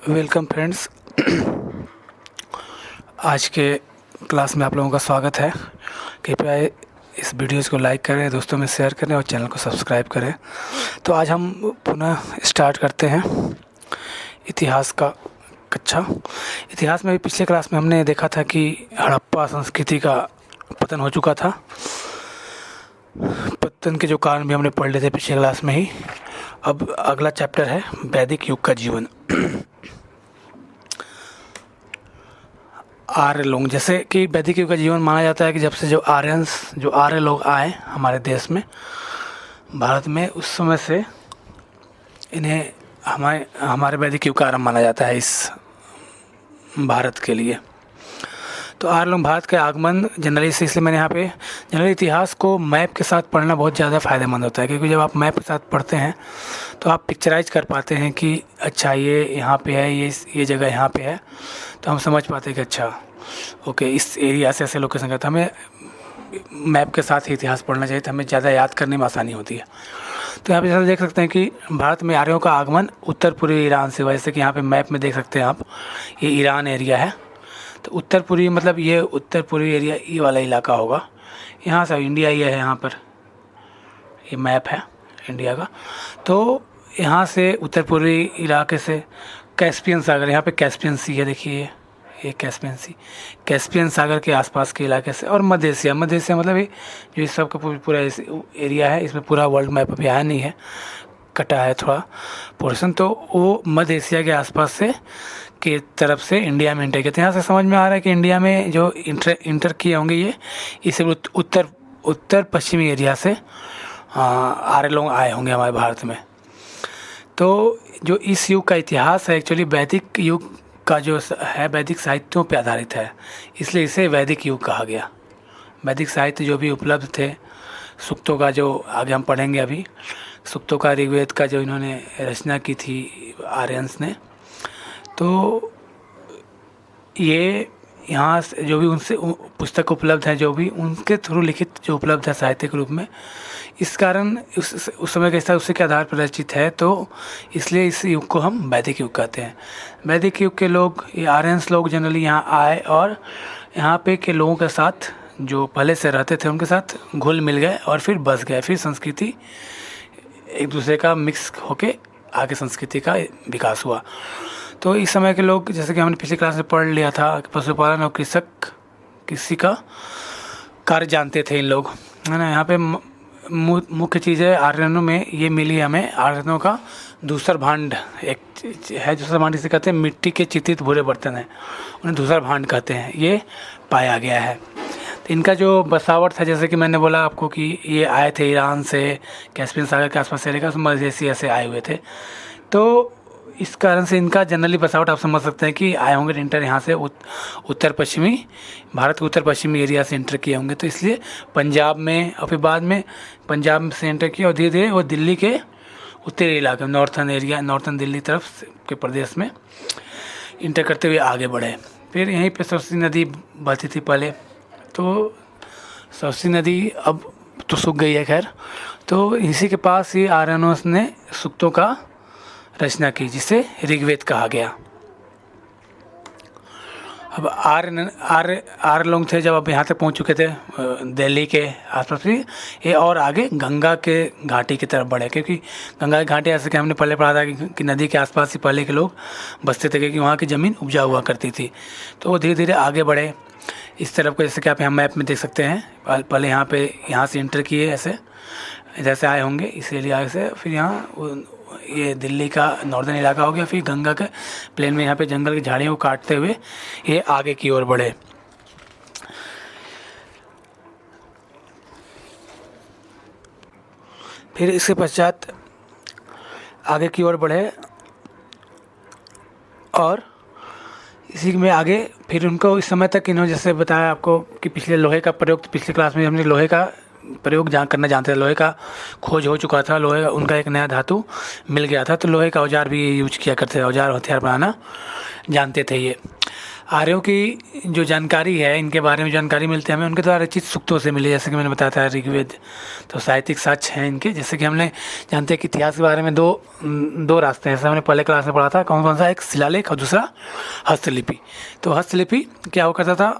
Welcome friends. आज के class में आप लोगों का स्वागत है। कृपया इस वीडियोज़ को लाइक करें, दोस्तों में शेयर करें और चैनल को सब्सक्राइब करें। तो आज हम पुनः स्टार्ट करते हैं इतिहास का कक्षा। इतिहास में भी पिछले क्लास में हमने देखा था कि हड़प्पा संस्कृति का पतन हो चुका था। पतन के जो कारण भी हमने पढ़ लिए थे पिछले क्लास में ही। अब अगला चैप्टर है वैदिक युग का जीवन। आर्य लोग, जैसे कि वैदिक युग का जीवन माना जाता है कि जब से जो आर्य लोग आए हमारे देश में, भारत में, उस समय से इन्हें हमारे वैदिक युग का आरंभ माना जाता है इस भारत के लिए। तो आर्य लोग भारत के आगमन जनरली से, इसलिए मैंने यहाँ पे जनरली इतिहास को मैप के साथ पढ़ना बहुत ज़्यादा फ़ायदेमंद होता है, क्योंकि जब आप मैप के साथ पढ़ते हैं तो आप पिक्चराइज कर पाते हैं कि अच्छा ये यहाँ पे है, ये जगह यहाँ पे है, तो हम समझ पाते हैं कि अच्छा ओके इस एरिया से ऐसे लोकेशन का। तो हमें मैप के साथ ही इतिहास पढ़ना चाहिए, तो हमें ज़्यादा याद करने में आसानी होती है। तो यहाँ पे जैसे देख सकते हैं कि भारत में आर्यों का आगमन उत्तर पूर्वी ईरान से हुआ। जैसे कि यहाँ पे मैप में देख सकते हैं आप, ये ईरान एरिया है। तो उत्तर पूर्वी मतलब ये उत्तर पूर्वी एरिया, ये वाला इलाका होगा। यहाँ से इंडिया ये है, यहाँ पर ये मैप है इंडिया का। तो यहाँ से उत्तर पूर्वी इलाके से कैस्पियन सागर, यहाँ पे कैस्पियन सी है, देखिए ये कैस्पियन सी, कैस्पियन सागर के आसपास के इलाके से, और मध्य एशिया मतलब ये जो इस सब का पूरा एरिया है, इसमें पूरा वर्ल्ड मैप अभी आया नहीं है, कटा है थोड़ा पोर्शन। तो वो मध्य एशिया के आसपास से के तरफ से इंडिया में इंटर किया। तो यहाँ से समझ में आ रहा है कि इंडिया में जो इंटर किए होंगे ये इसे उत्तर पश्चिमी एरिया से आर्य लोग आए होंगे हमारे भारत में। तो जो इस युग का इतिहास है एक्चुअली वैदिक युग का जो है, वैदिक साहित्यों पर आधारित है, इसलिए इसे वैदिक युग कहा गया। वैदिक साहित्य जो भी उपलब्ध थे, सूक्तों का जो आगे हम पढ़ेंगे अभी, सूक्तों का, ऋग्वेद का जो इन्होंने रचना की थी आर्यंस ने, तो ये यहाँ से जो भी उनसे पुस्तक उपलब्ध है, जो भी उनके थ्रू लिखित जो उपलब्ध है साहित्य के रूप में, इस कारण उस समय के हिसाब उसी के आधार पर रचित है। तो इसलिए इस युग को हम वैदिक युग कहते हैं। वैदिक युग के लोग, ये आर्यंस लोग जनरली यहाँ आए और यहाँ पे के लोगों के साथ जो पहले से रहते थे उनके साथ घुल मिल गए और फिर बस गए। फिर संस्कृति एक दूसरे का मिक्स होके आगे संस्कृति का विकास हुआ। तो इस समय के लोग, जैसे कि हमने पिछली क्लास में पढ़ लिया था, पशुपालन और कृषि का कार्य जानते थे इन लोग, है ना। यहाँ पे मुख्य चीज़ है आर्यनों में ये मिली हमें, आर्यनों का धूसर भांड एक है। धूसर भांड इसे कहते हैं, मिट्टी के चित्रित भूरे बर्तन हैं, उन्हें धूसर भांड कहते हैं, ये पाया गया है। तो इनका जो बसावट था, जैसे कि मैंने बोला आपको कि ये आए थे ईरान से, कैस्पियन सागर के आसपास से लेकर मध्य एशिया से आए हुए थे। तो इस कारण से इनका जनरली बसावट आप समझ सकते हैं कि आए होंगे इंटर यहाँ से उत्तर पश्चिमी भारत के उत्तर पश्चिमी एरिया से इंटर किए होंगे। तो इसलिए पंजाब में, और फिर बाद में पंजाब से इंटर किया और धीरे धीरे वो दिल्ली के उत्तरी इलाके, नॉर्थन दिल्ली तरफ के प्रदेश में इंटर करते हुए आगे बढ़े। फिर यहीं पर सरस्वती नदी बहती थी पहले, तो सरस्वती नदी अब तो सूख गई है खैर। तो इसी के पास ही आर्यनों ने सूक्तों का रचना की, जिसे ऋग्वेद कहा गया। अब आर्य लोग थे जब अब यहाँ तक पहुँच चुके थे दिल्ली के आसपास भी, ये और आगे गंगा के घाटी की तरफ बढ़े, क्योंकि गंगा की घाटी, ऐसे कि हमने पहले पढ़ा था कि नदी के आसपास ही पहले के लोग बसते थे, क्योंकि वहाँ की ज़मीन उपजाऊ हुआ करती थी। तो वो धीरे धीरे आगे बढ़े इस तरफ को, जैसे कि आप यहाँ मैप में देख सकते हैं। पहले यहाँ से इंटर किए, ऐसे जैसे आए होंगे इस एरिया से, फिर यहाँ ये दिल्ली का नॉर्दर्न इलाका हो गया, फिर गंगा के प्लेन में यहाँ पे जंगल की झाड़ियों को काटते हुए ये आगे की ओर बढ़े। फिर इसके पश्चात आगे की ओर बढ़े और इसी में आगे फिर उनको इस समय तक इन्होंने, जैसे बताया आपको कि पिछले लोहे का प्रयोग, तो पिछली क्लास में हमने लोहे का प्रयोग करना जानते थे। लोहे का खोज हो चुका था, लोहे उनका एक नया धातु मिल गया था, तो लोहे का औजार भी यूज किया करते थे, औजार हथियार बनाना जानते थे ये। आर्यों की जो जानकारी है, इनके बारे में जानकारी मिलती है हमें उनके द्वारा रचित सूक्तों से मिली, जैसे कि मैंने बताया था ऋग्वेद। तो साहित्यिक साक्ष्य हैं इनके। जैसे कि हमने जानते हैं कि इतिहास के बारे में दो रास्ते हैं, जैसे हमने पहले क्लास में पढ़ा था। कौन कौन सा? एक शिलालेख और दूसरा हस्तलिपि। तो हस्तलिपि क्या हुआ करता था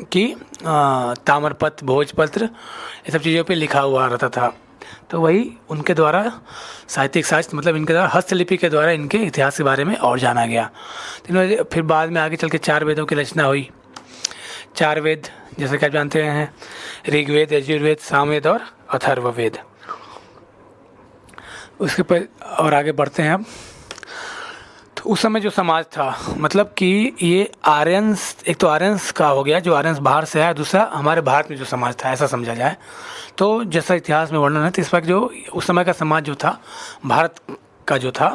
कि ताम्रपत्र, भोजपत्र, ये सब चीज़ों पे लिखा हुआ रहता था। तो वही उनके द्वारा साहित्यिक साक्ष्य, मतलब इनके द्वारा हस्तलिपि के द्वारा इनके इतिहास के बारे में और जाना गया। तो फिर बाद में आगे चल के 4 वेदों की रचना हुई। 4 वेद जैसे कि आप जानते हैं, ऋग्वेद, यजुर्वेद, सामवेद और अथर्ववेद। उसके पर और आगे बढ़ते हैं अब। तो उस समय जो समाज था, मतलब कि ये आर्यंस, एक तो आर्यंस का हो गया जो आर्यंस बाहर से आया, दूसरा हमारे भारत में जो समाज था, ऐसा समझा जाए। तो जैसा इतिहास में वर्णन है, तो इस वक्त जो उस समय का समाज जो था, भारत का जो था,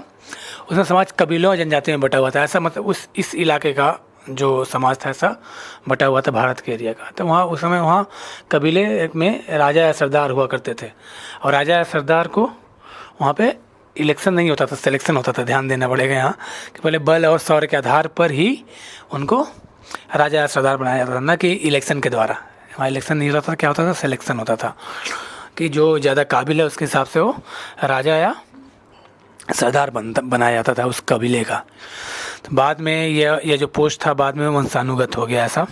उसमें समाज कबीलों और जनजातियों में बटा हुआ था। ऐसा मतलब इस इलाके का जो समाज था ऐसा बटा हुआ था भारत के एरिया का। तो वहाँ उस समय वहाँ कबीले में राजा या सरदार हुआ करते थे, और राजा या सरदार को वहाँ पे इलेक्शन नहीं होता था, सिलेक्शन होता था। ध्यान देना पड़ेगा यहाँ कि पहले बल और शौर्य के आधार पर ही उनको राजा या सरदार बनाया जाता था, न कि इलेक्शन के द्वारा। वहाँ इलेक्शन नहीं होता था, क्या होता था? सिलेक्शन होता था कि जो ज़्यादा काबिल है उसके हिसाब से वो राजा या सरदार बनाया जाता था उस कबीले का। तो बाद में यह जो पोस्ट था बाद में वंशानुगत हो गया, ऐसा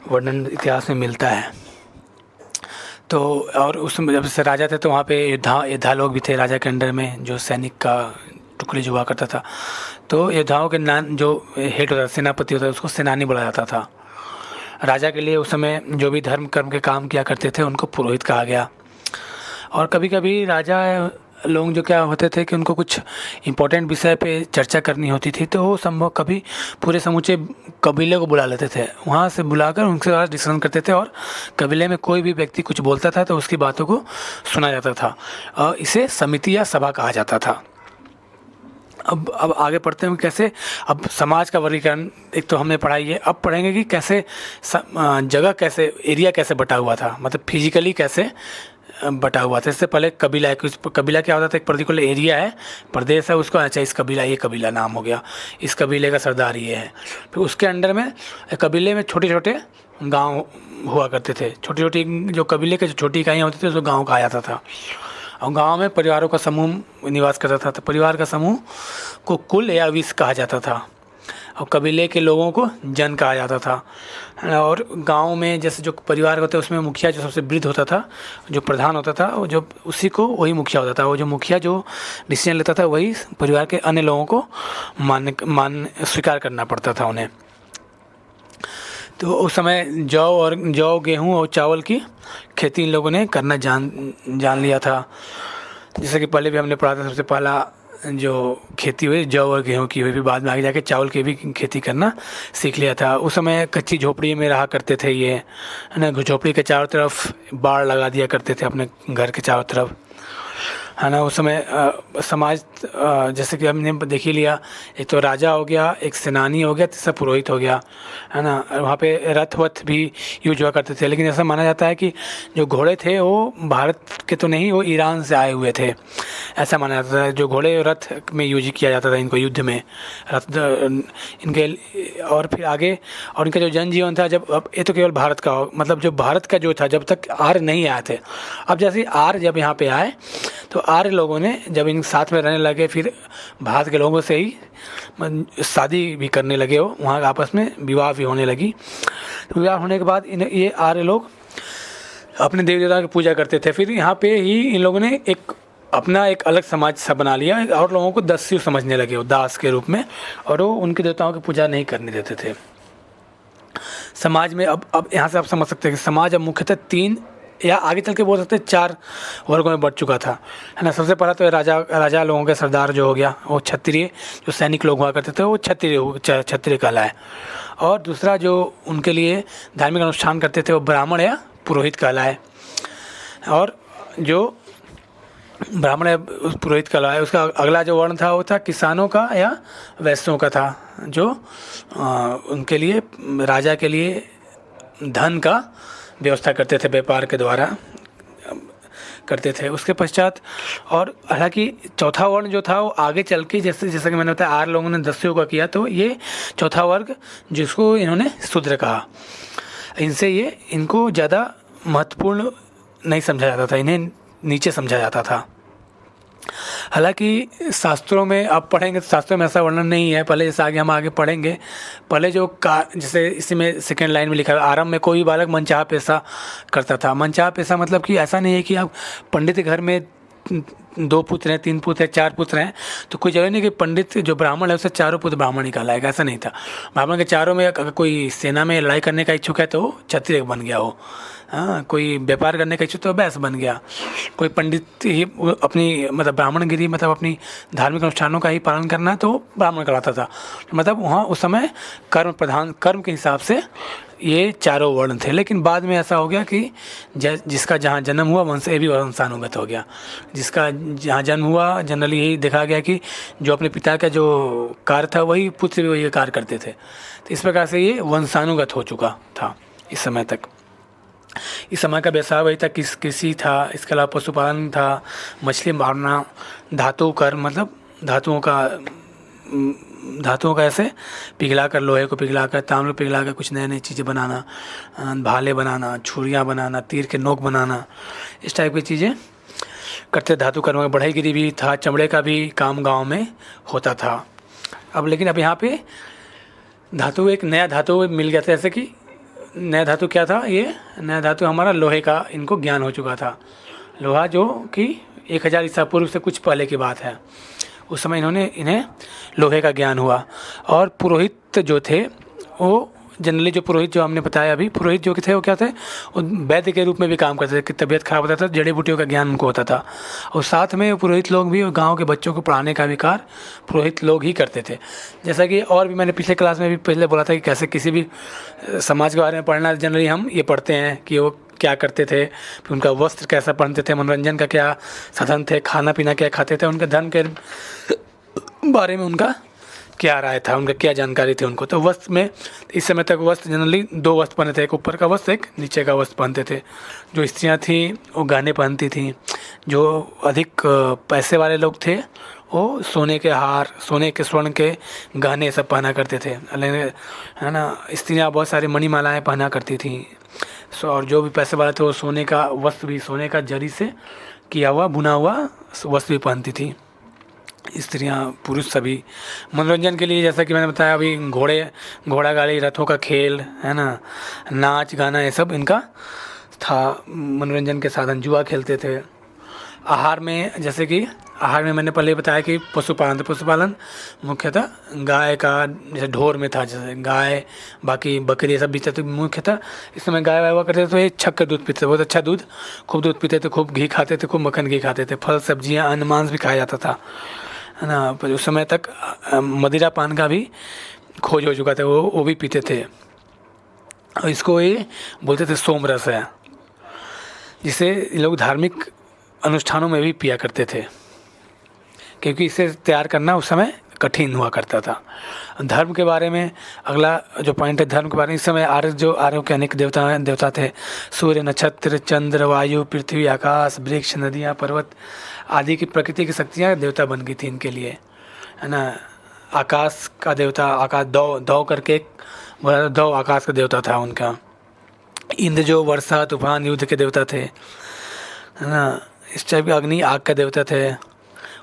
वर्णन इतिहास में मिलता है। तो और उसमें जब से राजा थे तो वहाँ पे योद्धा लोग भी थे राजा के अंडर में, जो सैनिक का टुकड़ी जो हुआ करता था। तो योद्धाओं के नाम जो हेड होता था, सेनापति होता था, उसको सेनानी बोला जाता था। राजा के लिए उस समय जो भी धर्म कर्म के काम किया करते थे उनको पुरोहित कहा गया। और कभी कभी राजा लोग जो क्या होते थे कि उनको कुछ इम्पोर्टेंट विषय पे चर्चा करनी होती थी, तो वो संभव कभी पूरे समूचे कबीले को बुला लेते थे, वहाँ से बुलाकर उनसे साथ डिस्कशन करते थे, और कबीले में कोई भी व्यक्ति कुछ बोलता था तो उसकी बातों को सुना जाता था, और इसे समिति या सभा कहा जाता था। अब आगे पढ़ते हैं कैसे अब समाज का वर्गीकरण एक तो हमने पढ़ाई है। अब पढ़ेंगे कि कैसे जगह, कैसे एरिया कैसे बटा हुआ था, मतलब फिजिकली कैसे बटा हुआ था। इससे पहले कबीला है, कबीला क्या होता था? एक पर्टिकुलर एरिया है, प्रदेश है, उसको अच्छा इस कबीला, ये कबीला नाम हो गया, इस कबीले का सरदार ये है। फिर उसके अंडर में कबीले में छोटे छोटे गांव हुआ करते थे। छोटी छोटी जो कबीले के जो छोटी इकाइयाँ होती थी उसको गाँव कहा जाता था। और गांव में परिवारों का समूह निवास करता था, तो परिवार का समूह को कुल या विश कहा जाता था, और कबीले के लोगों को जन कहा जाता था। और गांव में जैसे जो परिवार होते हैं उसमें मुखिया जो सबसे वृद्ध होता था, जो प्रधान होता था, वो जो उसी को वही मुखिया होता था। वो जो मुखिया जो डिसीजन लेता था वही परिवार के अन्य लोगों को मान स्वीकार करना पड़ता था उन्हें। तो उस समय जौ, गेहूँ और चावल की खेती इन लोगों ने करना जान लिया था। जैसे कि पहले भी हमने पढ़ा था, सबसे पहला जो खेती हुई जौ और गेहूँ की हुई, फिर बाद में आगे जाके चावल की भी खेती करना सीख लिया था। उस समय कच्ची झोपड़ी में रहा करते थे ये, है ना। झोपड़ी के चारों तरफ बाड़ लगा दिया करते थे अपने घर के चारों तरफ, है ना। उस समय समाज जैसे कि हमने देख ही लिया, एक तो राजा हो गया, एक सेनानी हो गया, तीसरा पुरोहित हो गया, है ना। वहाँ पे रथ वथ भी यूज हुआ करते थे, लेकिन ऐसा माना जाता है कि जो घोड़े थे वो भारत के तो नहीं, वो ईरान से आए हुए थे, ऐसा माना जाता है। जो घोड़े रथ में यूज किया जाता था इनको युद्ध में, रथ इनके। और फिर आगे और इनका जो जनजीवन था, जब अब ये तो केवल भारत का हो, मतलब जो भारत का जो था, जब तक आर्य नहीं आए थे। अब जैसे आर्य जब यहाँ पे आए तो आर्य लोगों ने जब इन साथ में रहने लगे, फिर भारत के लोगों से ही शादी भी करने लगे, वो वहाँ आपस में विवाह भी होने लगी। तो विवाह होने के बाद ये आर्य लोग अपने देवी देवता की पूजा करते थे। फिर यहाँ पे ही इन लोगों ने अपना एक अलग समाज सा बना लिया, और लोगों को दस्यु समझने लगे, वो दास के रूप में, और वो उनके देवताओं की पूजा नहीं करने देते थे समाज में। अब यहाँ से आप समझ सकते हैं कि समाज अब मुख्यतः 3 या आगे चल के बोल सकते हैं 4 वर्गों में बढ़ चुका था, है ना। सबसे पहला तो राजा लोगों के सरदार जो हो गया, वो क्षत्रिय जो सैनिक लोग हुआ करते थे, वो क्षत्रिय कहलाए। और दूसरा जो उनके लिए धार्मिक अनुष्ठान करते थे वो ब्राह्मण या पुरोहित कहलाए। और जो ब्राह्मण या पुरोहित कहलाए, उसका अगला जो वर्ण था वो था किसानों का या वैश्यों का था, जो उनके लिए राजा के लिए धन का व्यवस्था करते थे व्यापार के द्वारा। करते थे। उसके पश्चात और हालांकि चौथा वर्ण जो था वो आगे चल के जैसा कि मैंने बताया आर्य लोगों ने दस्युओं का किया, तो ये चौथा वर्ग जिसको इन्होंने शूद्र कहा, इनको ज़्यादा महत्वपूर्ण नहीं समझा जाता था, इन्हें नीचे समझा जाता था। हालांकि शास्त्रों में आप पढ़ेंगे तो शास्त्रों में ऐसा वर्णन नहीं है। पहले जैसे हम आगे पढ़ेंगे, पहले जैसे इसी में सेकेंड लाइन में लिखा है, आरंभ में कोई बालक मनचाहा पेशा करता था। मनचाहा पेशा मतलब कि ऐसा नहीं है कि आप पंडित के घर में 2 पुत्र हैं, 3 पुत्र हैं, 4 पुत्र हैं, तो कोई जगह नहीं कि पंडित जो ब्राह्मण है उसे चारों पुत्र ब्राह्मण ही कहलाएगा, ऐसा नहीं था। ब्राह्मण के चारों में अगर कोई सेना में लड़ाई करने का इच्छुक है तो क्षत्रिय बन गया हो, हाँ, कोई व्यापार करने का इच्छुक तो वैश्य बन गया, कोई पंडित ही अपनी मतलब ब्राह्मणगिरी मतलब अपनी धार्मिक अनुष्ठानों का ही पालन करना तो ब्राह्मण कहलाता था। मतलब वहाँ उस समय कर्म के हिसाब से ये चारों वर्ण थे। लेकिन बाद में ऐसा हो गया कि जिसका जहाँ जन्म हुआ वंश ये भी वंशानुगत हो गया। जिसका जहाँ जन्म हुआ जनरली यही देखा गया कि जो अपने पिता का जो कार्य था वही पुत्र भी वही कार्य करते थे। तो इस प्रकार से ये वंशानुगत हो चुका था इस समय तक। इस समय का व्यवसाय वही था, कृषि था, इसके अलावा पशुपालन था, मछली मारना, धातु कर्म मतलब धातुओं का ऐसे पिघला कर, लोहे को पिघला कर, तांबे पिघला कर कुछ नए नई चीज़ें बनाना, भाले बनाना, छुरियाँ बनाना, तीर के नोक बनाना, इस टाइप की चीज़ें करते। धातु कर्म में बढ़ईगिरी भी था, चमड़े का भी काम गांव में होता था। लेकिन अब यहाँ पे एक नया धातु मिल गया था। जैसे कि नया धातु क्या था, ये नया धातु हमारा लोहे का इनको ज्ञान हो चुका था। लोहा जो कि 1000 ईसा पूर्व से कुछ पहले की बात है, उस समय इन्हें लोहे का ज्ञान हुआ। और पुरोहित जो थे वो जनरली जो पुरोहित जो हमने बताया अभी, पुरोहित जो थे वो क्या थे, वो वैद्य के रूप में भी काम करते थे कि तबीयत खराब होता था जड़ी बूटियों का ज्ञान उनको होता था। और साथ में पुरोहित लोग भी गांव के बच्चों को पढ़ाने का भी कार्य पुरोहित लोग ही करते थे। जैसा कि और भी मैंने पिछले क्लास में भी पहले बोला था कि कैसे किसी भी समाज के बारे में पढ़ना, जनरली हम ये पढ़ते हैं कि वो क्या करते थे, फिर उनका वस्त्र कैसा पहनते थे, मनोरंजन का क्या साधन थे, खाना पीना क्या खाते थे, उनके धर्म के बारे में उनका क्या राय था, उनका क्या जानकारी थी उनको। तो वस्त्र में इस समय तक वस्त्र जनरली 2 वस्त्र पहनते थे, एक ऊपर का वस्त्र एक नीचे का वस्त्र पहनते थे। जो स्त्रियां थी वो गहने पहनती थी, जो अधिक पैसे वाले लोग थे वो सोने के हार, सोने के स्वर्ण के गहने सब पहना करते थे, है ना। स्त्रियाँ बहुत सारी मणिमालाएँ पहना करती थी। और जो भी पैसे वाले थे वो सोने का वस्त्र भी, सोने का जरी से किया हुआ बुना हुआ वस्त्र भी पहनती थी स्त्रियाँ, पुरुष सभी। मनोरंजन के लिए जैसा कि मैंने बताया अभी, घोड़ा गाड़ी, रथों का खेल, है ना, नाच गाना, ये सब इनका था मनोरंजन के साधन। जुआ खेलते थे। आहार में जैसे कि मैंने पहले बताया कि पशुपालन मुख्यतः गाय का, जैसे ढोर में था जैसे गाय, बाकी बकरी सब भी थे मुख्यतः। इस समय गाय वाय हुआ करते थे तो ये छक का दूध पीते थे, बहुत अच्छा दूध, खूब दूध पीते थे, खूब घी खाते थे, खूब मक्खन घी खाते थे, फल सब्जियाँ अन्न मांस भी खाया जाता था, है ना। पर उस समय तक मदिरा पान का भी खोज हो चुका था, वो भी पीते थे। और इसको ये बोलते थे सोमरस है, जिसे लोग धार्मिक अनुष्ठानों में भी पिया करते थे, क्योंकि इसे तैयार करना उस समय कठिन हुआ करता था। धर्म के बारे में अगला जो पॉइंट है, धर्म के बारे में, इस समय आर्यों के अनेक देवता थे। सूर्य, नक्षत्र, चंद्र, वायु, पृथ्वी, आकाश, वृक्ष, नदियाँ, पर्वत आदि की प्रकृति की शक्तियाँ देवता बन गई थी इनके लिए, है ना। आकाश का देवता, आकाश दौ करके दौ आकाश का देवता था उनका। इंद्र जो वर्षा, तूफान, युद्ध के देवता थे, है ना। इस टाइप के अग्नि आग का देवता थे।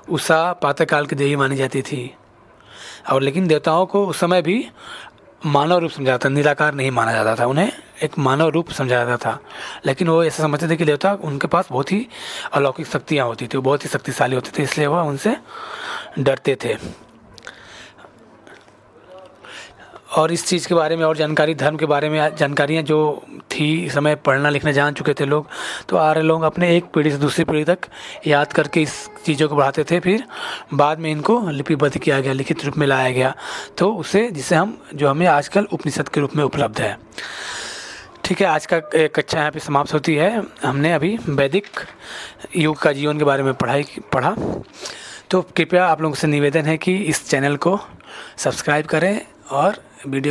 उषा प्रातः काल की देवी मानी जाती थी। और लेकिन देवताओं को उस समय भी मानव रूप समझा जाता, निराकार नहीं माना जाता था, उन्हें एक मानव रूप समझा जाता था। लेकिन वो ऐसा समझते थे कि देवता उनके पास बहुत ही अलौकिक शक्तियाँ होती थी, वो बहुत ही शक्तिशाली होते थे, इसलिए वह उनसे डरते थे। और इस चीज़ के बारे में और जानकारी, धर्म के बारे में जानकारियाँ जो थी, इस समय पढ़ना लिखना जान चुके थे लोग, तो आर्य लोग अपने एक पीढ़ी से दूसरी पीढ़ी तक याद करके इस चीज़ों को बढ़ाते थे। फिर बाद में इनको लिपिबद्ध किया गया, लिखित रूप में लाया गया, तो उसे जिसे जो हमें आजकल उपनिषद के रूप में उपलब्ध है। ठीक है, आज का कक्षा यहाँ पे समाप्त होती है। हमने अभी वैदिक युग का जीवन के बारे में पढ़ा। तो कृपया आप लोगों से निवेदन है कि इस चैनल को सब्सक्राइब करें और वीडियो